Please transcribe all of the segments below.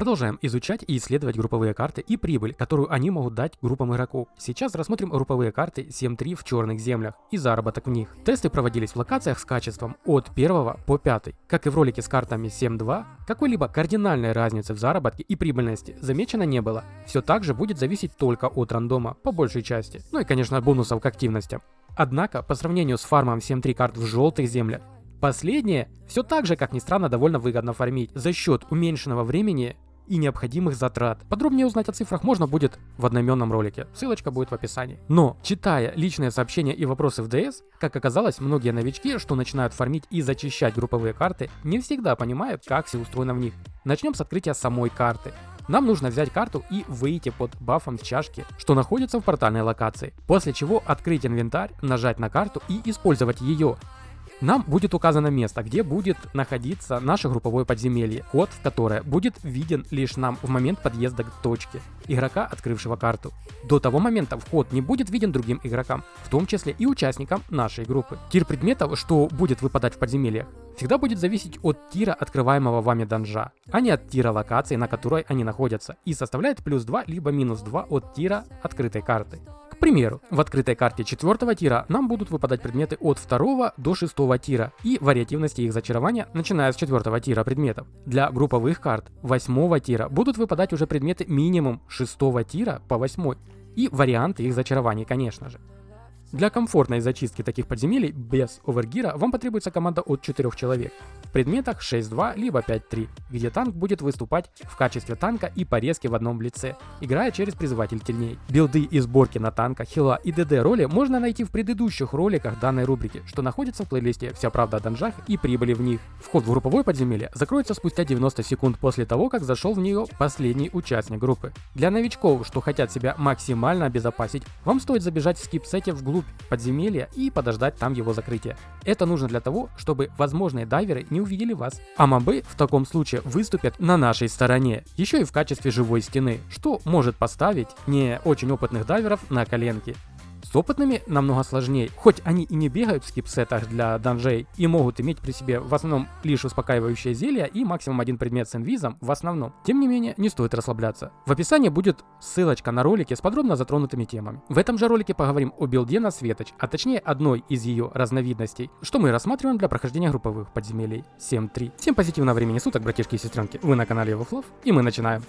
Продолжаем изучать и исследовать групповые карты и прибыль, которую они могут дать группам игроков. Сейчас рассмотрим групповые карты 7.3 в черных землях и заработок в них. Тесты проводились в локациях с качеством от 1 по 5. Как и в ролике с картами 7.2, какой-либо кардинальной разницы в заработке и прибыльности замечено не было. Все так же будет зависеть только от рандома, по большей части. Ну и конечно бонусов к активностям. Однако, по сравнению с фармом 7.3 карт в желтых землях, последнее все так же, как ни странно, довольно выгодно фармить за счет уменьшенного времени и необходимых затрат. Подробнее узнать о цифрах можно будет в одноименном ролике, ссылочка будет в описании. Но, читая личные сообщения и вопросы в ДС, как оказалось, многие новички, что начинают фармить и зачищать групповые карты, не всегда понимают, как все устроено в них. Начнем с открытия самой карты. Нам нужно взять карту и выйти под бафом с чашки, что находится в портальной локации, после чего открыть инвентарь, нажать на карту и использовать ее. Нам будет указано место, где будет находиться наше групповое подземелье, код в которое будет виден лишь нам в момент подъезда к точке игрока, открывшего карту. До того момента вход не будет виден другим игрокам, в том числе и участникам нашей группы. Тир предметов, что будет выпадать в подземельях, всегда будет зависеть от тира открываемого вами данжа, а не от тира локации, на которой они находятся, и составляет +2 либо -2 от тира открытой карты. К примеру, в открытой карте 4 тира нам будут выпадать предметы от 2 до 6 тира и вариативности их зачарования, начиная с 4 тира предметов. Для групповых карт 8 тира будут выпадать уже предметы минимум 6 тира по 8 и варианты их зачарований, конечно же. Для комфортной зачистки таких подземелий без овергира вам потребуется команда от 4 человек. В предметах 6.2 либо 5.3, где танк будет выступать в качестве танка и порезки в одном лице, играя через призыватель теней. Билды и сборки на танка, хила и ДД роли можно найти в предыдущих роликах данной рубрики, что находится в плейлисте «Вся правда о данжах и прибыли в них». Вход в групповое подземелье закроется спустя 90 секунд после того, как зашел в нее последний участник группы. Для новичков, что хотят себя максимально обезопасить, вам стоит забежать в скип-сете вглубь подземелья и подождать там его закрытия. Это нужно для того, чтобы возможные дайверы не увидели вас. А мобы в таком случае выступят на нашей стороне, еще и в качестве живой стены, что может поставить не очень опытных дайверов на коленки. С опытными намного сложнее, хоть они и не бегают в скип-сетах для данжей и могут иметь при себе в основном лишь успокаивающее зелье и максимум один предмет с инвизом в основном. Тем не менее, не стоит расслабляться. В описании будет ссылочка на ролики с подробно затронутыми темами. В этом же ролике поговорим о билде на Светоч, а точнее одной из ее разновидностей, что мы рассматриваем для прохождения групповых подземелий 7.3. Всем позитивного времени суток, братишки и сестренки, вы на канале Вуфлов, и мы начинаем.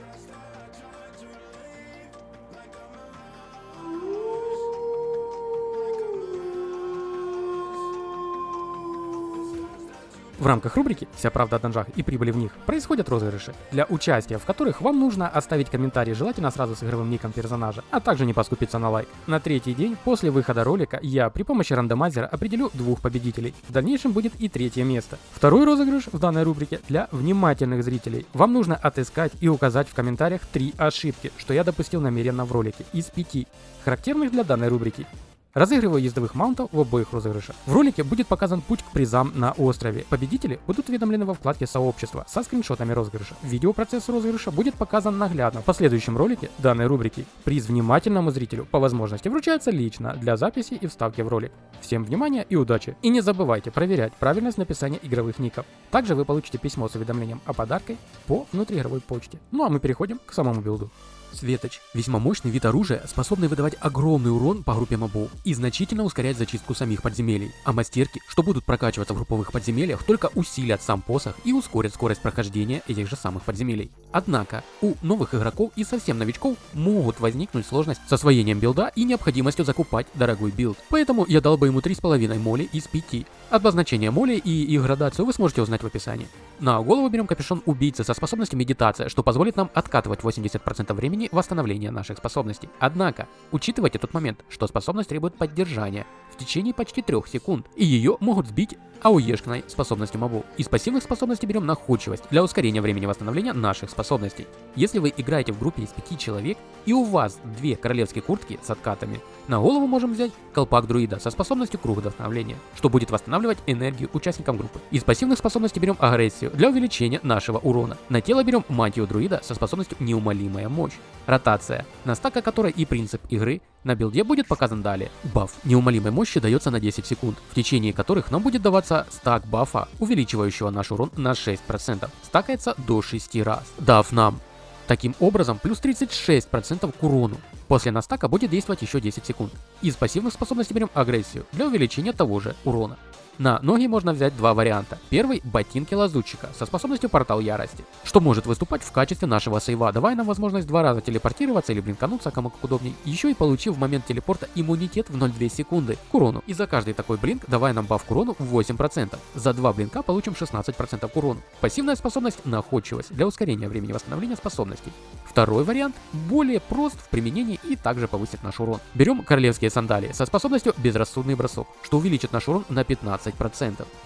В рамках рубрики «Вся правда о данжах и прибыли в них» происходят розыгрыши, для участия в которых вам нужно оставить комментарий, желательно сразу с игровым ником персонажа, а также не поскупиться на лайк. На третий день после выхода ролика я при помощи рандомайзера определю 2 победителей. В дальнейшем будет и 3-е место. Второй розыгрыш в данной рубрике для внимательных зрителей. Вам нужно отыскать и указать в комментариях 3 ошибки, что я допустил намеренно в ролике, из 5, характерных для данной рубрики. Разыгрываю ездовых маунтов в обоих розыгрышах. В ролике будет показан путь к призам на острове. Победители будут уведомлены во вкладке сообщества со скриншотами розыгрыша. Видеопроцесс розыгрыша будет показан наглядно. В последующем ролике данной рубрики приз внимательному зрителю по возможности вручается лично для записи и вставки в ролик. Всем внимания и удачи! И не забывайте проверять правильность написания игровых ников. Также вы получите письмо с уведомлением о подарке по внутриигровой почте. Ну а мы переходим к самому билду. Светоч – весьма мощный вид оружия, способный выдавать огромный урон по группе мобов и значительно ускорять зачистку самих подземелий. А мастерки, что будут прокачиваться в групповых подземельях, только усилят сам посох и ускорят скорость прохождения этих же самых подземелий. Однако, у новых игроков и совсем новичков могут возникнуть сложность с освоением билда и необходимостью закупать дорогой билд. Поэтому я дал бы ему 3,5 моли из 5. Обозначение моли и их градацию вы сможете узнать в описании. На голову берем капюшон убийцы со способностью медитация, что позволит нам откатывать 80% времени восстановления наших способностей. Однако, учитывайте тот момент, что способность требует поддержания в течение почти 3 секунд, и ее могут сбить АОЕшной способностью мобов. Из пассивных способностей берем находчивость для ускорения времени восстановления наших способностей. Если вы играете в группе из 5 человек и у вас 2 королевские куртки с откатами, на голову можем взять колпак друида со способностью круг восстановления, что будет восстанавливать энергию участникам группы. Из пассивных способностей берем агрессию для увеличения нашего урона. На тело берем мантию друида со способностью неумолимая мощь. Ротация, на стака которой и принцип игры на билде будет показан далее. Баф неумолимой мощи дается на 10 секунд, в течение которых нам будет даваться стак бафа, увеличивающего наш урон на 6%. Стакается до 6 раз, дав нам Таким образом, плюс 36% к урону. После настака будет действовать еще 10 секунд. Из пассивных способностей берем агрессию для увеличения того же урона. На ноги можно взять два варианта. Первый – ботинки лазутчика со способностью портал ярости, что может выступать в качестве нашего сейва, давая нам возможность 2 раза телепортироваться или блинкануться, кому как удобней, еще и получив в момент телепорта иммунитет в 0,2 секунды к урону. И за каждый такой блинк давая нам баф к урону в 8%. За 2 блинка получим 16% к урону. Пассивная способность – находчивость для ускорения времени восстановления способностей. Второй вариант более прост в применении и также повысит наш урон. Берем королевские сандалии со способностью безрассудный бросок, что увеличит наш урон на 15%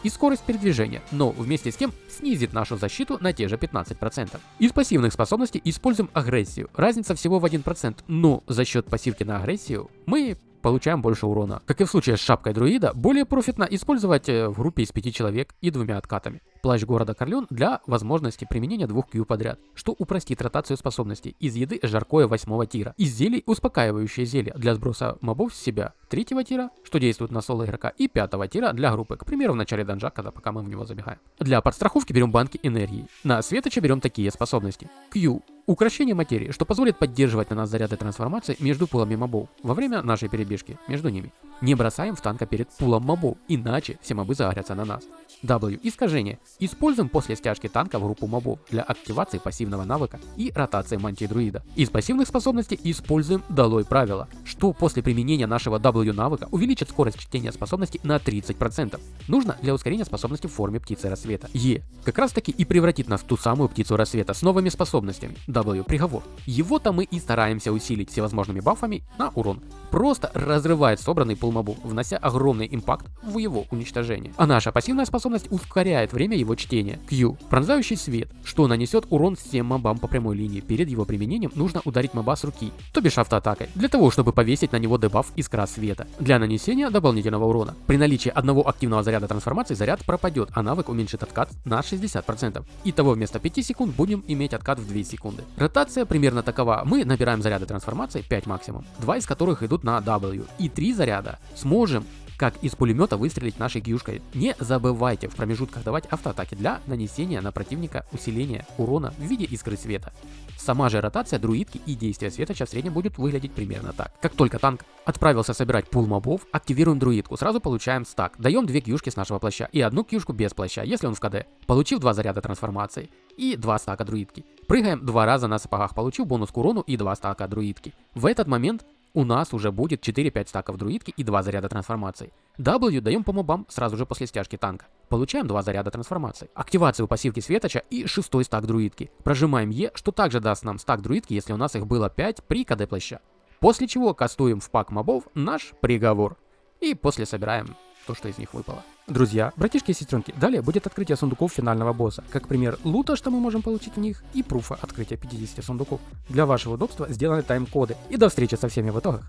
и скорость передвижения, но вместе с тем снизит нашу защиту на те же 15%. Из пассивных способностей используем агрессию, разница всего в 1%, но за счет пассивки на агрессию мы получаем больше урона. Как и в случае с шапкой друида, более профитно использовать в группе из 5 человек и 2 откатами. Плащ города Корлеон для возможности применения 2 Q подряд, что упростит ротацию способностей. Из еды жаркое 8 тира, из зелий успокаивающее зелье для сброса мобов с себя 3 тира, что действует на соло игрока, и 5 тира для группы, к примеру в начале данжа, пока мы в него забегаем. Для подстраховки берем банки энергии. На светоча берем такие способности. Q. Украшение материи, что позволит поддерживать на нас заряды трансформации между пулами мобов во время нашей перебежки между ними. Не бросаем в танка перед пулом мобов, иначе все мобы загорятся на нас. W. Искажение. Используем после стяжки танка в группу мобов для активации пассивного навыка и ротации мантии друида. Из пассивных способностей используем долой правила, что после применения нашего W навыка увеличит скорость чтения способностей на 30%. Нужно для ускорения способности в форме птицы рассвета. E. Как раз таки и превратит нас в ту самую птицу рассвета с новыми способностями. W. Приговор. Его-то мы и стараемся усилить всевозможными бафами на урон. Просто разрывает собранный пул мобов, внося огромный импакт в его уничтожение. А наша пассивная способность ускоряет время его чтения. Q. Пронзающий свет, что нанесет урон всем мобам по прямой линии. Перед его применением нужно ударить моба с руки, то бишь автоатакой, для того, чтобы повесить на него дебаф искра света, для нанесения дополнительного урона. При наличии одного активного заряда трансформации заряд пропадет, а навык уменьшит откат на 60%. Итого вместо 5 секунд будем иметь откат в 2 секунды. Ротация примерно такова. Мы набираем заряды трансформации 5 максимум, 2 из которых идут на W, и 3 заряда сможем как из пулемета выстрелить нашей кьюшкой. Не забывайте в промежутках давать автоатаки для нанесения на противника усиления урона в виде искры света. Сама же ротация друидки и действия светоча в среднем будет выглядеть примерно так. Как только танк отправился собирать пул мобов, активируем друидку, сразу получаем стак. Даем 2 кьюшки с нашего плаща и 1 кьюшку без плаща, если он в КД. Получив 2 заряда трансформации и 2 стака друидки. Прыгаем 2 раза на сапогах, получив бонус к урону и 2 стака друидки. В этот момент у нас уже будет 4-5 стаков друидки и 2 заряда трансформации. W даем по мобам сразу же после стяжки танка. Получаем 2 заряда трансформации. Активацию пассивки светоча и 6 стак друидки. Прожимаем E, что также даст нам стак друидки, если у нас их было 5 при КД плаща. После чего кастуем в пак мобов наш приговор. И после собираем то, что из них выпало. Друзья, братишки и сестренки, далее будет открытие сундуков финального босса, как пример лута, что мы можем получить в них, и пруфа открытия 50 сундуков. Для вашего удобства сделаны тайм-коды. И до встречи со всеми в итогах.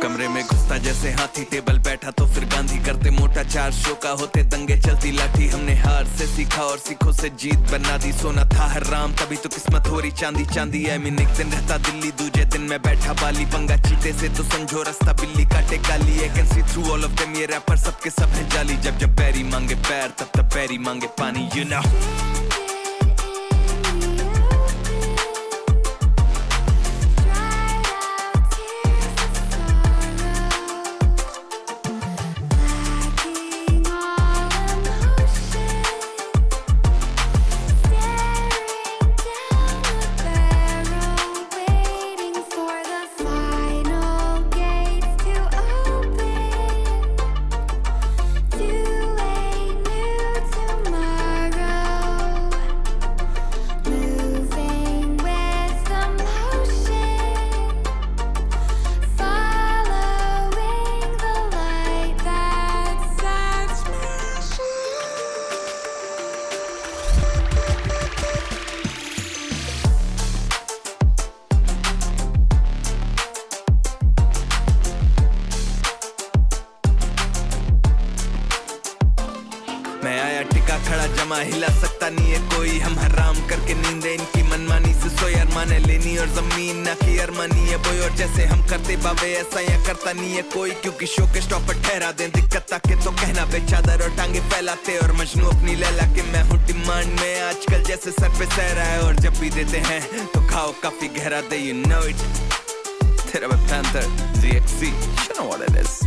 कमरे में घुसता जैसे हाथी टेबल बैठा तो फिर गांधी करते मोटा 400 का होते दंगे चलती लाठी हमने हार से सीखा और सीखों से जीत बना दी सोना था हराम तभी तो किस्मत हो रही चांदी चांदी है मैं एक दिन रहता दिल्ली दूजे दिन में बैठा बाली पंगा चीते से तो समझो रास्ता बिल्ली काटे काली है can see through all of them ये रैपर सबके सब है जाली जब जब पैरी मांगे पैर तब पैरी मांगे पानी यू नो हिला सकता नहीं है कोई, हम हराम करके नींदे इनकी मनमानी से सोए, अरमान है लेनी और जमीन ना की अरमानी है बोई, और जैसे हम करते बाबे ऐसा या करता नहीं है कोई, क्योंकि शो के स्टॉप पर ठहरा दें दिक्कत ताकि तो कहना बेचादर और टांगे फैलाते और मजनू अपनी लैला के मैं हूँ डिमांड में आजकल जैसे सर पे सहरा है, और जब भी देते हैं तो खाओ काफी गहरा दे, you know it. Terra Panther, ZXC, you know what it is.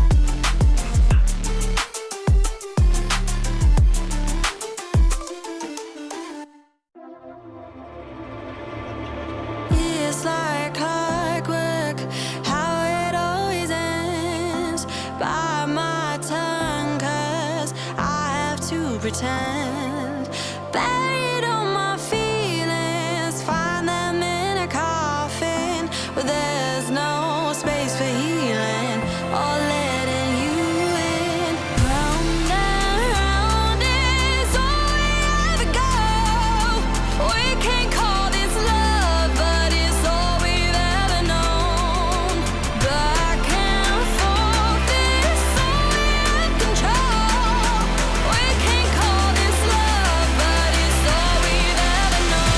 It's like clockwork, how it always ends. Bite my tongue, 'cause I have to pretend. Buried all my feelings, find them in a coffin, but there's no space for healing or letting you in. Round and round is all we ever go. We can't call this love, but it's all we've ever known. Back and forth is all we have control. We can't call this love, but it's all we've ever known.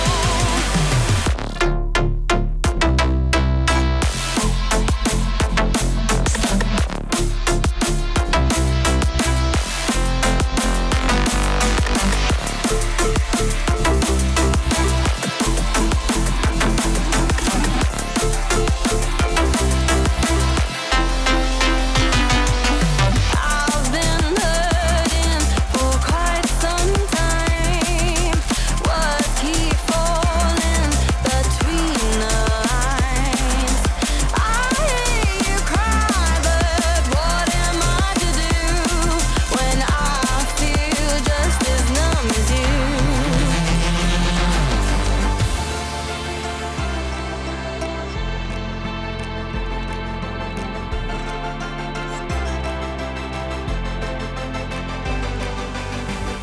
I've been hurting for quite some time. Words keep falling between the lines. I hear you cry, but what am I to do when I feel just as numb as you?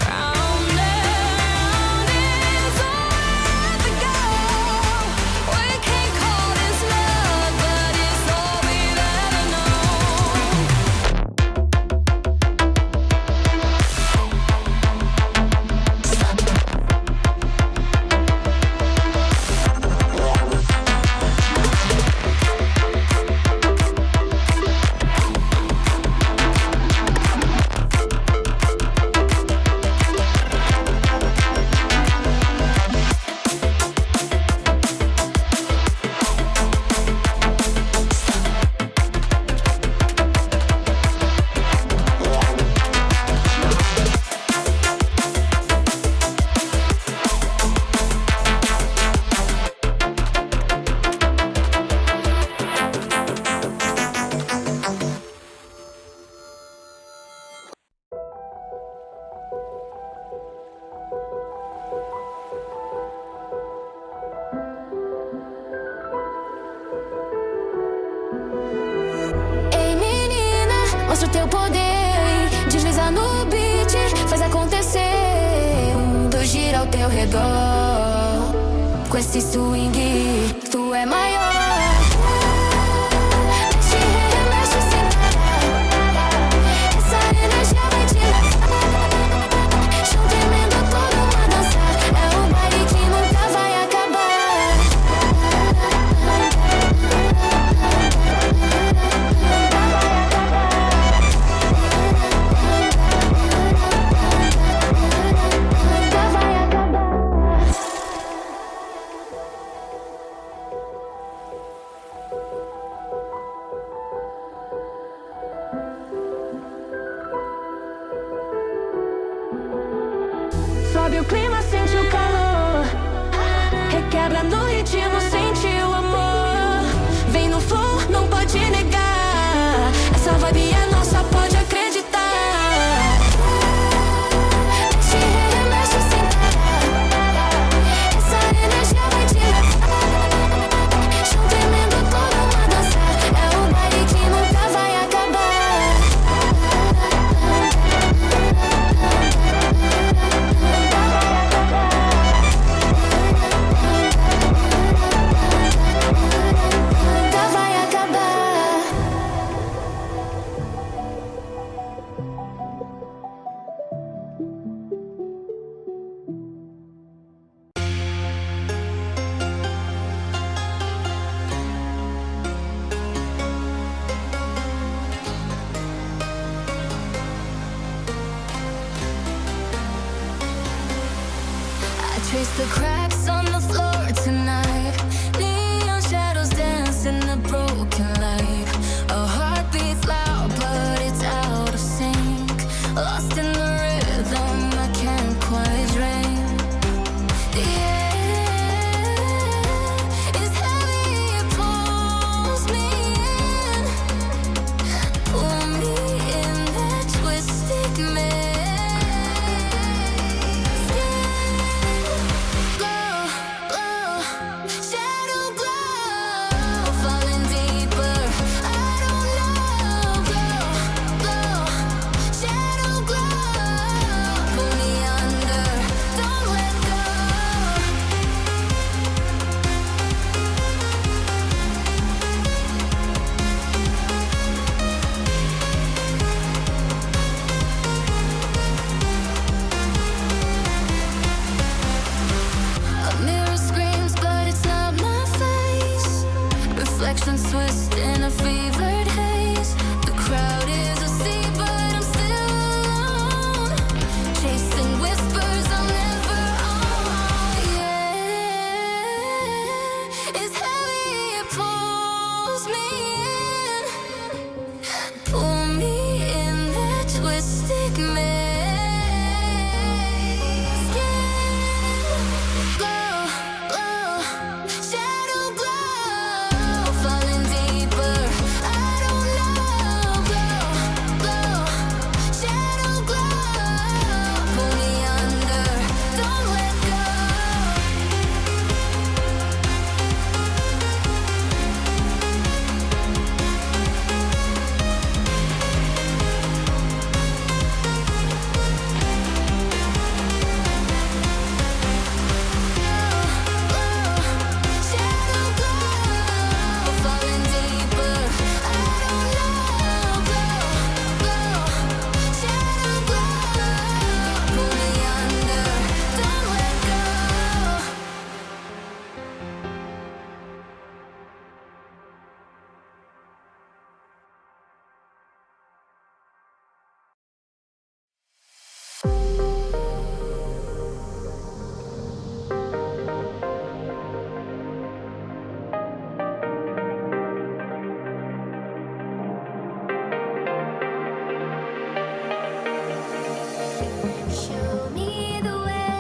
Round and round is all we ever go. We can't call this love, but it's all we've ever known. Ei menina, mostra o teu poder. Desliza no beat, faz acontecer. O mundo gira ao teu redor. Com esse swing, tu é maior. Mexe, remexe sem parar. Essa energia vai te levar. Chão tremendo, todo mundo a dançar. É um baile que nunca vai acabar. Nunca vai acabar. Sobe o clima, sente o calor. Requebra no ritmo, sente o amor. Vem no flow, não pode negar. Essa vibe é nossa, pode acreditar. Mexe, remexe sem parar. Essa energia vai te levar. Chão tremendo, todo mundo a dançar. É um baile que nunca vai acabar. Nunca vai acabar. and twist in a fevered haze. The crowd is a sea, but I'm still alone, chasing whispers I'll never own. Yeah, it's heavy, it pulls me in, pull me in that twisted maze. Glow, glow, shadow glow, falling deeper, I don't know. Glow, glow, shadow glow, pull me under, don't let go. Shadow glow, falling deeper, I don't know. Glow, glow, shadow glow, pull me under, don't let go. Show me the way,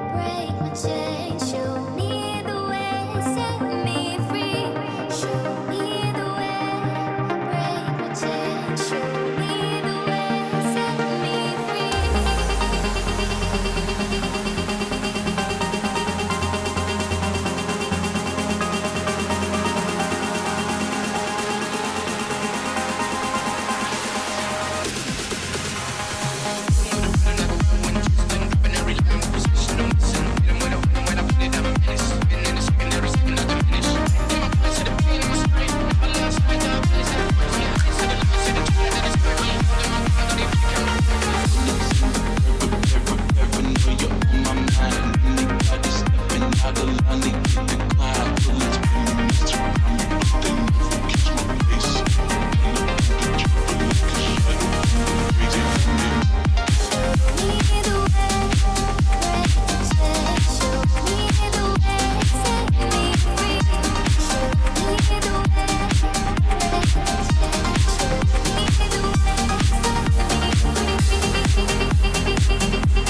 break my chains. Show me the way, set me free. Show me the way, break my chains. Show me the way, set me free.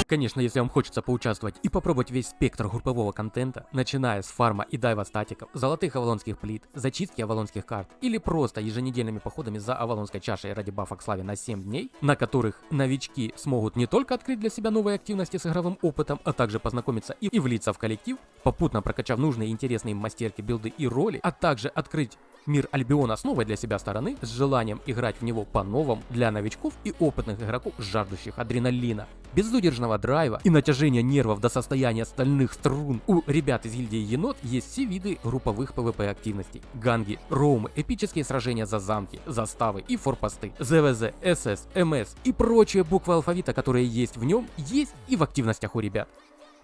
Конечно, если вам хочется поучаствовать и попробовать весь спектр группового контента, начиная с фарма и дайва статиков, золотых авалонских плит, зачистки авалонских карт или просто еженедельными походами за авалонской чашей ради бафа к славе на 7 дней, на которых новички смогут не только открыть для себя новые активности с игровым опытом, а также познакомиться и влиться в коллектив, попутно прокачав нужные и интересные им мастерки, билды и роли, а также открыть мир Альбиона с новой для себя стороны, с желанием играть в него по-новому для новичков и опытных игроков, жаждущих адреналина, безудержного драйва и натяжения нервов до состояния стальных струн. У ребят из гильдии Енот есть все виды групповых PvP активностей. Ганги, роумы, эпические сражения за замки, заставы и форпосты, ЗВЗ, СС, МС и прочие буквы алфавита, которые есть в нем, есть и в активностях у ребят.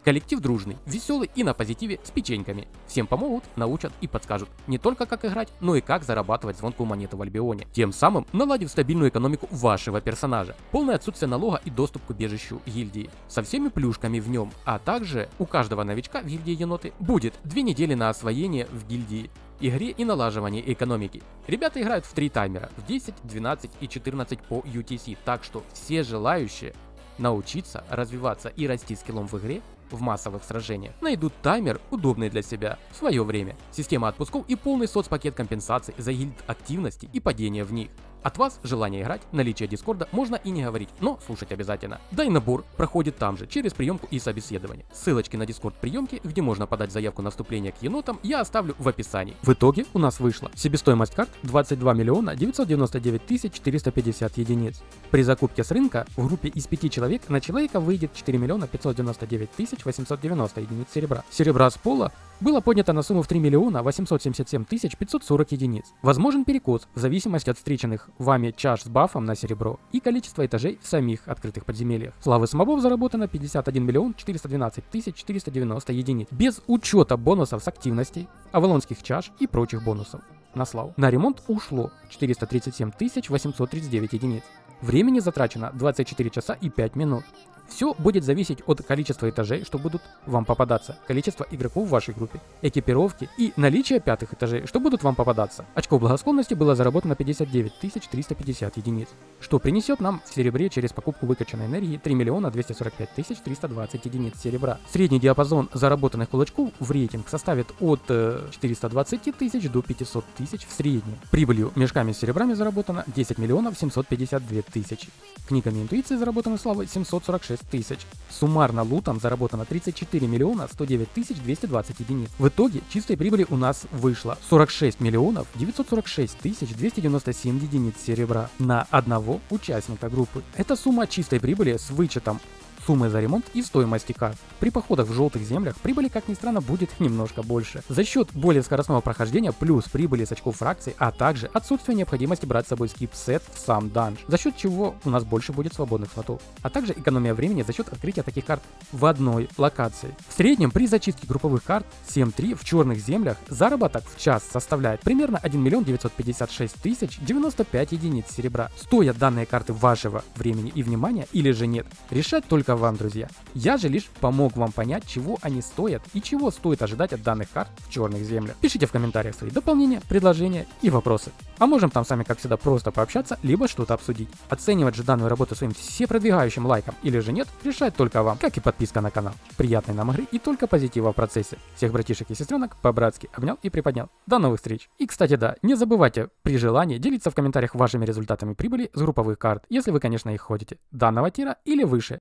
Коллектив дружный, веселый и на позитиве с печеньками. Всем помогут, научат и подскажут не только как играть, но и как зарабатывать звонкую монету в Альбионе, тем самым наладив стабильную экономику вашего персонажа, полное отсутствие налога и доступ к убежищу гильдии, со всеми плюшками в нем, а также у каждого новичка в гильдии Еноты будет 2 недели на освоение в гильдии, игре и налаживание экономики. Ребята играют в 3 таймера, в 10, 12 и 14 по UTC, так что все желающие научиться, развиваться и расти скиллом в игре в массовых сражениях найдут таймер, удобный для себя, в свое время. Система отпусков и полный соцпакет компенсаций за гильд активности и падения в них. От вас желание играть, наличие дискорда можно и не говорить, но слушать обязательно. Да и набор проходит там же, через приемку и собеседование. Ссылочки на дискорд приемки, где можно подать заявку на вступление к енотам, я оставлю в описании. В итоге у нас вышла себестоимость карт 22 миллиона 999 тысяч 450 единиц. При закупке с рынка в группе из 5 человек на человека выйдет 4 миллиона 599 тысяч 890 единиц серебра. Серебра с пола было поднято на сумму в 3 миллиона 877 тысяч 540 единиц. Возможен перекос в зависимости от встреченных вами чаш с бафом на серебро и количество этажей в самих открытых подземельях. Славы с мобов заработано 51 миллион 412 тысяч 490 единиц, без учета бонусов с активностей, авалонских чаш и прочих бонусов. на славу. На ремонт ушло 437 839 единиц. Времени затрачено 24 часа и 5 минут. Все будет зависеть от количества этажей, что будут вам попадаться, количества игроков в вашей группе, экипировки и наличия 5-х этажей, что будут вам попадаться. Очков благосклонности было заработано 59 350 единиц, что принесет нам в серебре через покупку выкачанной энергии 3 245 320 единиц серебра. Средний диапазон заработанных кулачков в рейтинг составит от 420 тысяч до 500 тысяч в среднем. Прибылью мешками с серебрами заработано 10 752 тысячи. Книгами интуиции заработано славой 746 тысяч. Суммарно лутом заработано 34 109 220 единиц. В итоге чистой прибыли у нас вышло 46 946 297 единиц серебра на одного участника группы. Это сумма чистой прибыли с вычетом суммы за ремонт и стоимости карт. При походах в желтых землях прибыли, как ни странно, будет немножко больше. За счет более скоростного прохождения плюс прибыли с очков фракций, а также отсутствие необходимости брать с собой скип-сет в сам данж, за счет чего у нас больше будет свободных слотов. А также экономия времени за счет открытия таких карт в одной локации. В среднем при зачистке групповых карт 7.3 в черных землях заработок в час составляет примерно 1 956 095 единиц серебра. Стоят данные карты вашего времени и внимания или же нет, решать только вам, друзья. Я же лишь помог вам понять, чего они стоят и чего стоит ожидать от данных карт в черных землях. Пишите в комментариях свои дополнения, предложения и вопросы. А можем там с вами, как всегда, просто пообщаться, либо что-то обсудить. Оценивать же данную работу своим всепродвигающим лайком или же нет, решать только вам, как и подписка на канал. Приятной нам игры и только позитива в процессе. Всех братишек и сестренок по-братски обнял и приподнял. До новых встреч. И, кстати, да, не забывайте при желании делиться в комментариях вашими результатами прибыли с групповых карт, если вы, конечно, их ходите, данного тира или выше.